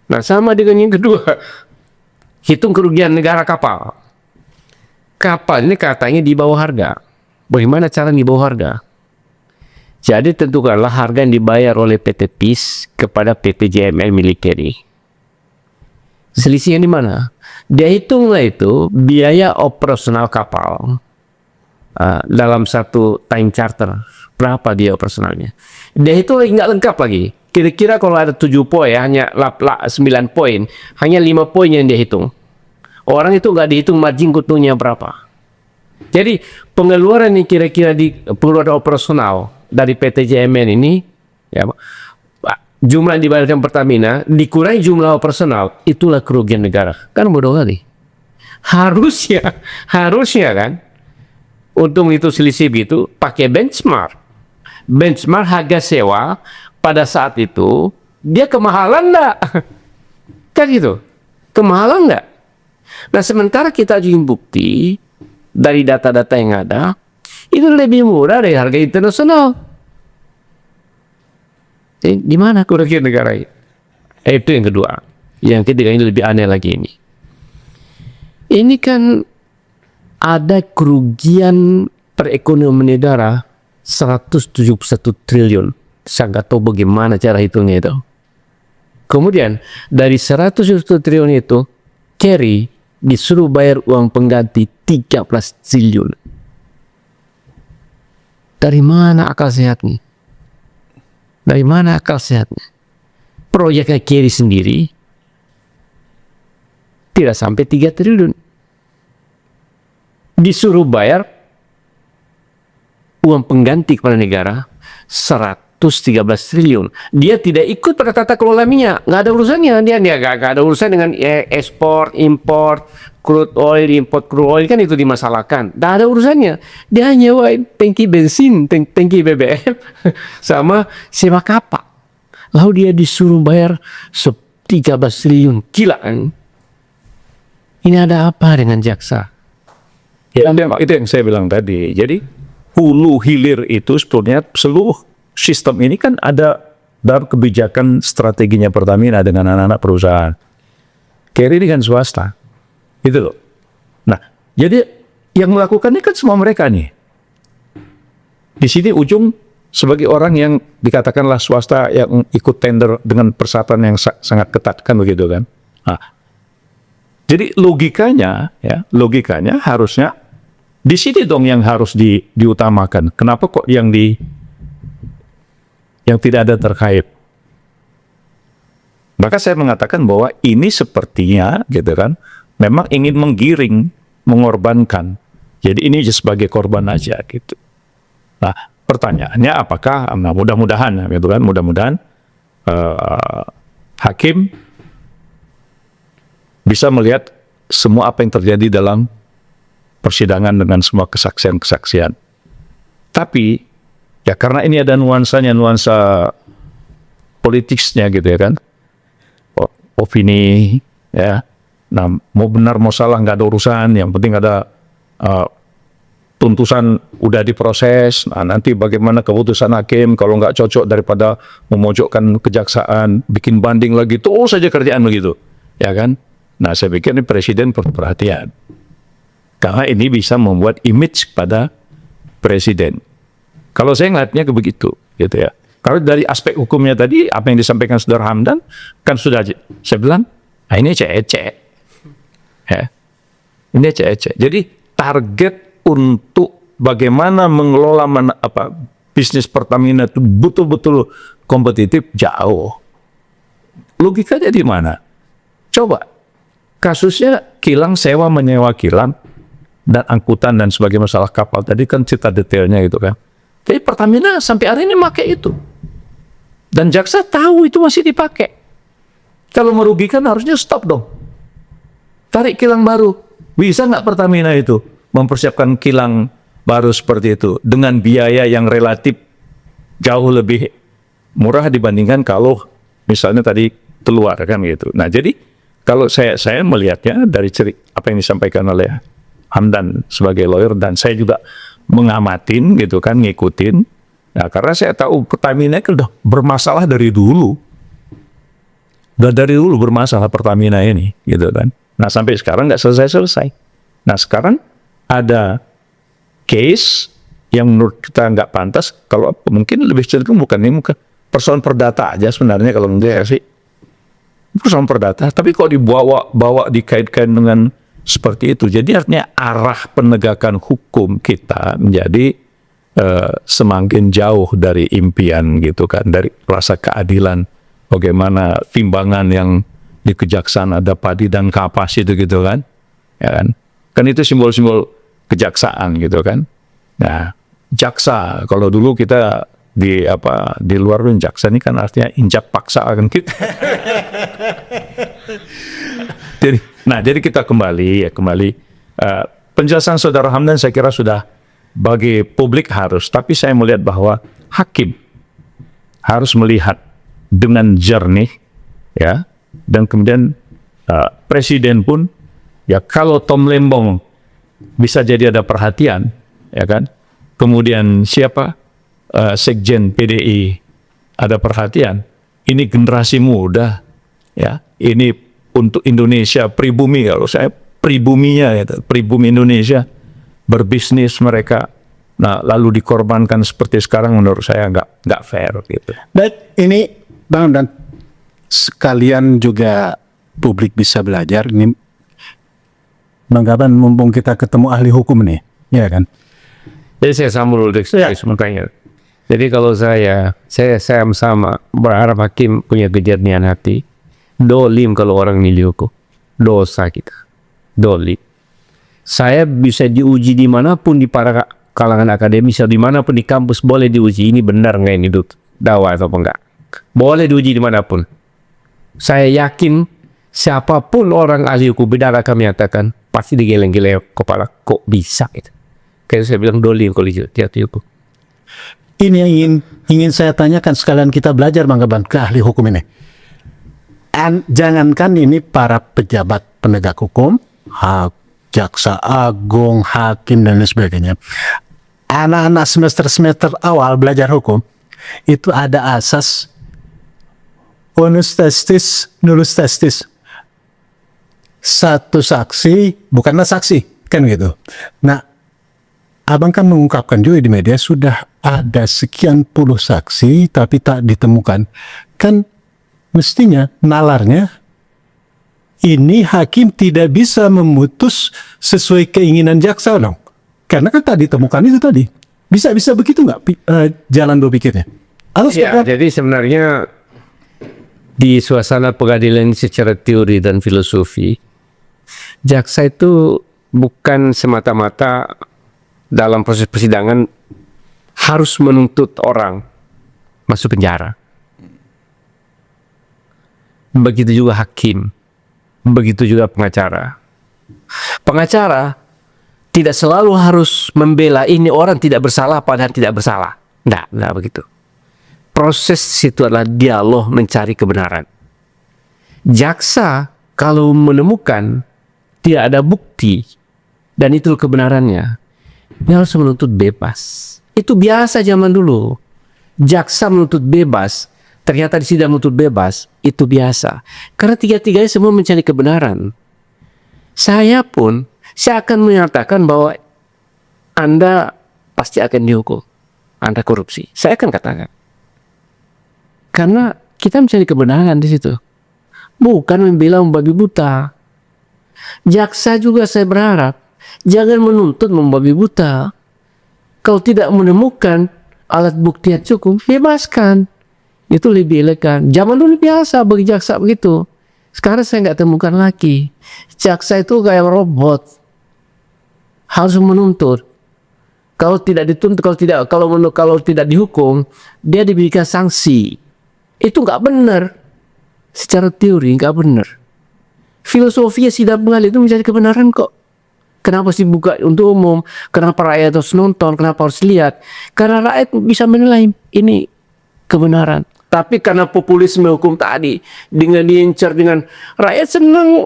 S2: Nah, sama dengan yang kedua, hitung kerugian negara kapal. Kapal ini katanya di bawah harga. Bagaimana cara di bawah harga? Jadi tentukanlah harga yang dibayar oleh PT PIS kepada PT JML Military. Selisihnya di mana? Dia hitunglah itu biaya operasional kapal dalam satu time charter. Berapa dia operasionalnya? Dia itu nggak lengkap lagi. Kira-kira kalau ada 7 poin, hanya 9 poin, hanya 5 poin yang dia hitung. Orang itu nggak dihitung margin kutunya berapa. Jadi pengeluaran yang kira-kira di pengeluaran operasional dari PT JMN ini, ya, jumlah yang dibayarkan Pertamina dikurangi jumlah operasional, itulah kerugian negara. Kan bodoh kali. Harusnya kan, untuk itu selisih gitu, pakai benchmark. Benchmark harga sewa pada saat itu, dia kemahalan enggak? Kan gitu. Kemahalan enggak? Nah, sementara kita ajuin bukti dari data-data yang ada, itu lebih murah dari harga internasional. Di mana kerugian negara ini? Itu yang kedua. Yang ketiga ini lebih aneh lagi ini. Ini kan ada kerugian perekonomian negara 171 triliun. Saya nggak tahu bagaimana cara hitungnya itu. Kemudian dari 171 triliun itu, Kerry disuruh bayar uang pengganti 13 triliun. Dari mana akal sehatnya? Dari mana akal sehatnya? Proyeknya Kerry sendiri tidak sampai 3 triliun. Disuruh bayar uang pengganti kepada negara 113 triliun. Dia tidak ikut pada tata kelola minyak. Nggak ada urusannya. Dia nggak ada urusan dengan ekspor, import, crude oil, import crude oil, kan itu dimasalahkan. Nggak ada urusannya. Dia nyewain tangki bensin, tangki BBM, sama sewa kapal. Lalu dia disuruh bayar 13 triliun. Gila kan? Ini ada apa dengan jaksa?
S3: Ya, itu yang saya bilang tadi. Jadi hulu hilir itu sebetulnya seluruh sistem ini kan ada dalam kebijakan strateginya Pertamina dengan anak-anak perusahaan. Kerry ini kan swasta. Itu loh. Nah, jadi yang melakukannya kan semua mereka nih. Di sini ujung sebagai orang yang dikatakanlah swasta yang ikut tender dengan persyaratan yang sangat ketat kan begitu kan. Nah, jadi logikanya harusnya di sini dong yang harus diutamakan. Kenapa kok yang tidak ada terkait? Maka saya mengatakan bahwa ini sepertinya gitu kan, memang ingin menggiring, mengorbankan. Jadi ini sebagai korban aja gitu. Nah, pertanyaannya apakah, nah mudah-mudahan gitu kan, mudah-mudahan hakim bisa melihat semua apa yang terjadi dalam persidangan dengan semua kesaksian-kesaksian. Tapi ya karena ini ada nuansanya, nuansa politiknya gitu ya kan, opini ya. Nah, mau benar mau salah nggak ada urusan, yang penting ada tuntutan udah diproses. Nah, nanti bagaimana keputusan hakim, kalau nggak cocok daripada memojokkan kejaksaan, bikin banding lagi, terus saja kerjaan begitu, ya kan? Nah, saya pikir ini presiden perlu perhatian, karena ini bisa membuat image pada presiden. Kalau saya ngeliatnya begitu, gitu ya. Kalau dari aspek hukumnya tadi, apa yang disampaikan Saudara Hamdan, kan sudah saya bilang, nah ini ecek-ecek. Ya. Ini ecek-ecek. Jadi target untuk bagaimana mengelola bisnis Pertamina itu betul-betul kompetitif jauh. Logikanya di mana? Coba, kasusnya kilang sewa menyewa kilang, dan angkutan dan sebagai masalah kapal tadi kan cerita detailnya gitu kan. Jadi Pertamina sampai hari ini pakai itu. Dan jaksa tahu itu masih dipakai. Kalau merugikan harusnya stop dong. Tarik kilang baru. Bisa nggak Pertamina itu mempersiapkan kilang baru seperti itu dengan biaya yang relatif jauh lebih murah dibandingkan kalau misalnya tadi keluar kan gitu. Nah, jadi kalau saya melihatnya dari apa yang disampaikan oleh Hamdan sebagai lawyer, dan saya juga mengamatin gitu kan, ngikutin. Nah, karena saya tahu Pertamina itu udah bermasalah dari dulu. Udah dari dulu bermasalah Pertamina ini gitu kan. Nah, sampai sekarang nggak selesai-selesai. Nah, sekarang ada case yang menurut kita nggak pantas, kalau mungkin lebih cenderung bukan persoalan perdata aja sebenarnya kalau menurut saya sih. Persoalan perdata, tapi kok dibawa dikait-kaitkan dengan seperti itu. Jadi artinya arah penegakan hukum kita menjadi semakin jauh dari impian gitu kan, dari rasa keadilan. Bagaimana timbangan yang di kejaksaan ada padi dan kapas itu gitu kan, ya kan? Kan itu simbol-simbol kejaksaan gitu kan. Nah, jaksa kalau dulu kita di luar jaksa ini kan artinya injak paksa kan gitu. Jadi kita kembali penjelasan Saudara Hamdan saya kira sudah bagi publik harus, tapi saya melihat bahwa hakim harus melihat dengan jernih ya, dan kemudian presiden pun ya, kalau Tom Lembong bisa jadi ada perhatian ya kan, kemudian siapa Sekjen PDI ada perhatian, ini generasi muda ya, ini untuk Indonesia pribumi, kalau saya pribuminya ya, pribumi Indonesia berbisnis mereka, nah lalu dikorbankan seperti sekarang, menurut saya nggak fair gitu.
S1: Dan ini Bang, dan sekalian juga publik bisa belajar ini, Bang Gaban, mumpung kita ketemu ahli hukum nih, ya kan?
S2: Jadi saya sambung dulu sementara. Jadi kalau saya sama berharap hakim punya kejernihan hati. Dolim kalau orang milih hukum, dosa kita, dolim. Saya bisa diuji dimanapun di para kalangan akademis, dimanapun di kampus boleh diuji ini benar nggak ini dakwah atau enggak. Boleh diuji dimanapun. Saya yakin siapapun orang ahli hukum bidara kami nyatakan pasti digeleng-geleng kepala, kok bisa gitu. Kayak saya bilang dolim kalau hati hukum.
S1: Ini yang ingin saya tanyakan, sekalian kita belajar Bang Gaban ke ahli hukum ini. Jangankan ini para pejabat penegak hukum, jaksa agung, hakim dan lain sebagainya. Anak-anak semester awal belajar hukum itu ada asas onus testis, nullus testis. Satu saksi bukanlah saksi. Kan gitu. Nah, abang kan mengungkapkan juga di media sudah ada sekian puluh saksi tapi tak ditemukan. Kan mestinya nalarnya ini hakim tidak bisa memutus sesuai keinginan jaksa dong. Karena kan tak ditemukan itu tadi. Bisa begitu nggak jalan berpikirnya? Atau
S2: Ya, jadi sebenarnya di suasana pengadilan secara teori dan filosofi, jaksa itu bukan semata-mata dalam proses persidangan harus menuntut orang masuk penjara. Begitu juga hakim, begitu juga pengacara. Pengacara tidak selalu harus membela ini orang tidak bersalah padahal tidak bersalah. Tidak begitu. Proses itu adalah dialog mencari kebenaran. Jaksa kalau menemukan tidak ada bukti dan itu kebenarannya, dia harus menuntut bebas. Itu biasa zaman dulu. Jaksa menuntut bebas, ternyata di sidang menuntut bebas, itu biasa. Karena tiga-tiganya semua mencari kebenaran. Saya akan menyatakan bahwa Anda pasti akan dihukum. Anda korupsi. Saya akan katakan. Karena kita mencari kebenaran di situ. Bukan membela membabi buta. Jaksa juga saya berharap jangan menuntut membabi buta. Kalau tidak menemukan alat bukti yang cukup, bebaskan. Itu lebih elegan. Zaman dulu biasa bagi jaksa begitu. Sekarang saya nggak temukan lagi. Jaksa itu kayak robot. Harus menuntut. Kalau tidak dituntut, kalau tidak dihukum, dia diberikan sanksi. Itu nggak benar. Secara teori nggak benar. Filosofi sidang pengadilan itu mencari kebenaran kok. Kenapa sih buka untuk umum? Kenapa rakyat harus nonton? Kenapa harus lihat? Karena rakyat bisa menilai ini kebenaran. Tapi karena populisme hukum tadi, dengan diincar dengan rakyat senang,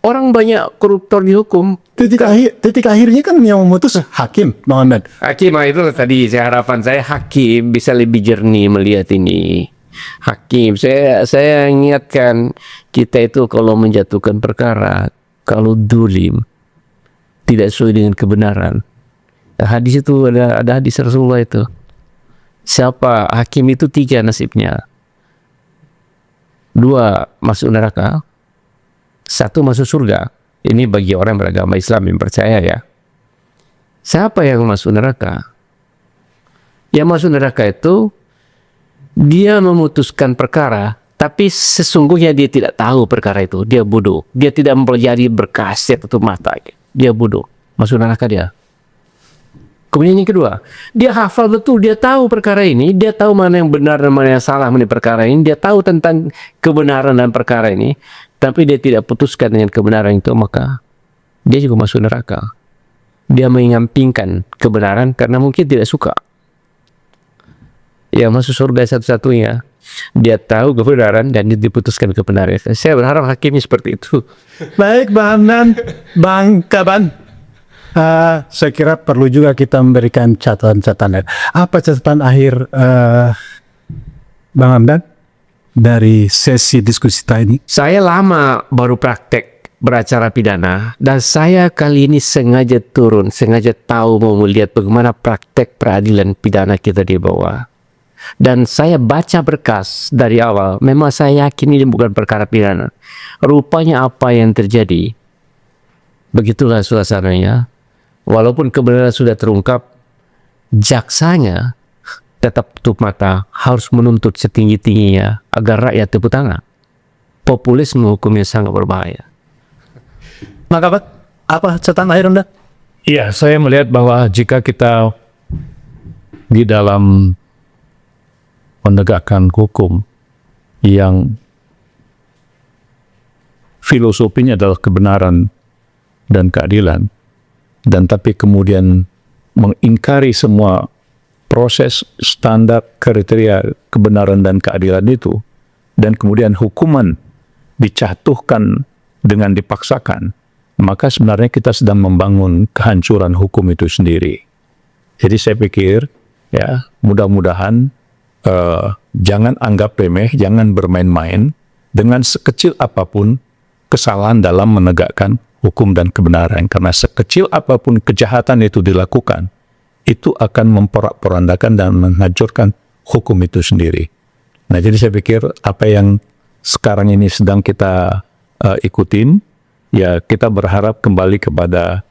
S2: orang banyak koruptor dihukum.
S1: Titik akhirnya kan yang memutus hakim, Muhammad.
S2: Hakim, itu tadi harapan saya hakim bisa lebih jernih melihat ini. Hakim, saya ingatkan kita itu kalau menjatuhkan perkara, kalau dolim tidak sesuai dengan kebenaran. Hadis itu ada hadis Rasulullah itu. Siapa hakim itu 3 nasibnya. 2 masuk neraka, 1 masuk surga. Ini bagi orang beragama Islam yang percaya ya. Siapa yang masuk neraka? Yang masuk neraka itu dia memutuskan perkara, tapi sesungguhnya dia tidak tahu perkara itu. Dia bodoh. Dia tidak mempelajari berkas atau mata. Dia bodoh. Masuk neraka dia. Kemudian yang kedua, dia hafal betul, dia tahu perkara ini, dia tahu mana yang benar dan mana yang salah mengenai perkara ini, dia tahu tentang kebenaran dan perkara ini, tapi dia tidak putuskan dengan kebenaran itu, maka dia juga masuk neraka. Dia menyampingkan kebenaran karena mungkin tidak suka. Yang masuk surga satu-satunya, dia tahu kebenaran dan dia diputuskan kebenaran. Saya berharap hakimnya seperti itu.
S1: Baik, Bang Hamdan, Bang Kaban. Saya kira perlu juga kita memberikan catatan-catatan. Apa catatan akhir Bang Hamdan dari sesi diskusi kita ini?
S2: Saya lama baru praktek beracara pidana dan saya kali ini sengaja tahu mau melihat bagaimana praktek peradilan pidana kita di bawah. Dan saya baca berkas dari awal, memang saya yakin ini bukan perkara pidana. Rupanya apa yang terjadi? Begitulah suasananya. Walaupun kebenaran sudah terungkap, jaksanya tetap tutup mata, harus menuntut setinggi-tingginya agar rakyat tepuk tangan. Populisme hukumnya sangat berbahaya.
S1: Maka apa catatan akhir Anda?
S3: Iya, saya melihat bahwa jika kita di dalam menegakkan hukum yang filosofinya adalah kebenaran dan keadilan, dan tapi kemudian mengingkari semua proses standar kriteria kebenaran dan keadilan itu, dan kemudian hukuman dijatuhkan dengan dipaksakan, maka sebenarnya kita sedang membangun kehancuran hukum itu sendiri. Jadi saya pikir ya, mudah-mudahan jangan anggap remeh, jangan bermain-main dengan sekecil apapun kesalahan dalam menegakkan hukum dan kebenaran. Karena sekecil apapun kejahatan itu dilakukan, itu akan memporak-porandakan dan menghancurkan hukum itu sendiri. Nah, jadi saya pikir apa yang sekarang ini sedang kita ikutin, ya kita berharap kembali kepada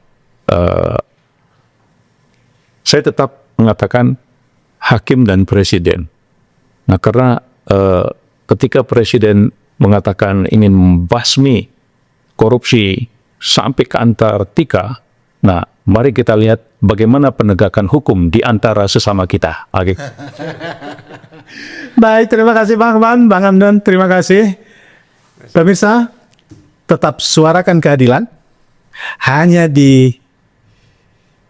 S3: saya tetap mengatakan hakim dan presiden. Nah, karena ketika presiden mengatakan ingin membasmi korupsi sampai ke Antartika, nah mari kita lihat bagaimana penegakan hukum di antara sesama kita. Oke.
S1: Baik, terima kasih Bang Akmal, Bang Hamdan, terima kasih. Pemirsa, tetap suarakan keadilan hanya di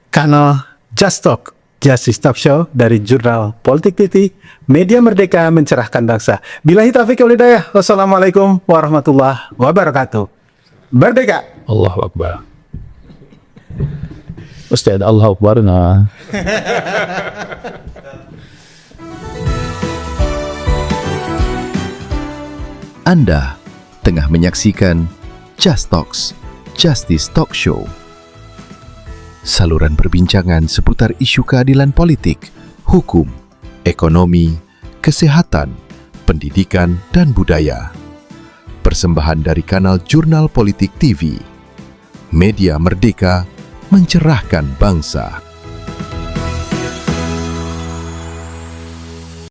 S1: kanal Just Talk, Justice Talk Show dari Jurnal Politik TV, media merdeka mencerahkan bangsa. Billahi taufiq wal hidayah. Wassalamualaikum warahmatullahi wabarakatuh. Merdeka.
S3: Allahu Akbar. Ustaz, Allahu Akbar. Nah.
S4: Anda tengah menyaksikan Just Talks, Justice Talk Show. Saluran perbincangan seputar isu keadilan politik, hukum, ekonomi, kesehatan, pendidikan, dan budaya. Persembahan dari kanal Jurnal Politik TV. Media merdeka mencerahkan bangsa.